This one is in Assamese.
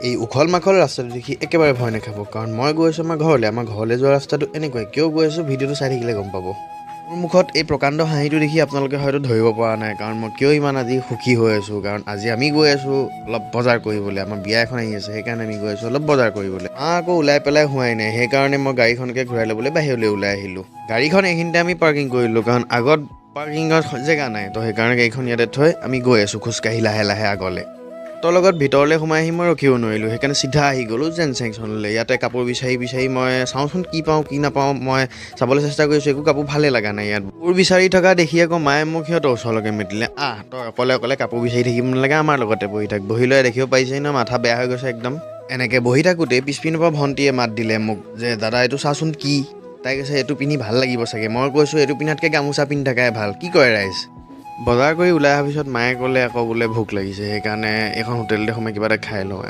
এই উখল মাখল ৰাস্তাটো দেখি একেবাৰে ভয় নাখাব, কাৰণ মই গৈ আছোঁ আমাৰ ঘৰলৈ যোৱা ৰাস্তাটো এনেকুৱাই। কিয় গৈ আছোঁ ভিডিঅ'টো চাই থাকিলে গম পাব। মোৰ মুখত এই প্ৰকাণ্ড হাঁহিটো দেখি আপোনালোকে হয়তো ধৰিব পৰা নাই, কাৰণ মই কিয় ইমান আজি সুখী হৈ আছোঁ। কাৰণ আজি আমি গৈ আছোঁ অলপ বজাৰ কৰিবলৈ, আমাৰ বিয়া এখন আহি আছে, সেইকাৰণে আমি গৈ আছোঁ অলপ বজাৰ কৰিবলৈ। আকৌ ওলাই পেলাই হোৱাই নাই, সেইকাৰণে মই গাড়ীখনকে ঘূৰাই ল'বলৈ বাহিৰলৈ ওলাই আহিলোঁ। গাড়ীখন এইখিনিতে আমি পাৰ্কিং কৰিলোঁ, কাৰণ আগত পাৰ্কিঙৰ জেগা নাই, তো সেইকাৰণে গাড়ীখন ইয়াতে থৈ আমি গৈ আছোঁ খোজকাঢ়ি লাহে লাহে আগলৈ। তোৰ লগত ভিতৰলৈ সোমাই আহি মই ৰখিব নোৱাৰিলোঁ, সেইকাৰণে চিধা আহি গ'লোঁ জেন্টছ ছেকশ্যনলৈ। ইয়াতে কাপোৰ বিচাৰি মই চাওঁচোন কি পাওঁ কি নাপাওঁ, মই চাবলৈ চেষ্টা কৰিছোঁ, একো কাপোৰ ভালেই লগা নাই ইয়াত। কাপোৰ বিচাৰি থকা দেখি আকৌ মায়ে মোক সিহঁতৰ ওচৰলৈকে মাতিলে, তই অকলে কাপোৰ বিচাৰি থাকিব নালাগে, আমাৰ লগতে বহি থাক। বহি লৈ দেখিব পাৰিছেই ন, মাথা বেয়া হৈ গৈছে একদম। এনেকৈ বহি থাকোঁতেই পিছপিনৰ পৰা ভণ্টিয়ে মাত দিলে মোক যে দাদা এইটো চাচোন কি। তাই কৈছে এইটো পিন্ধি ভাল লাগিব চাগে। মই কৈছোঁ এইটো পিন্ধাতকৈ গামোচা পিন্ধি থকাই ভাল। কি কৰে ৰাইজ? বজাৰ কৰি ওলাই অহাৰ পিছত মায়ে ক'লে আকৌ বোলে ভোক লাগিছে, সেইকাৰণে এইখন হোটেলতে সোমাই কিবা এটা খাই লওঁ।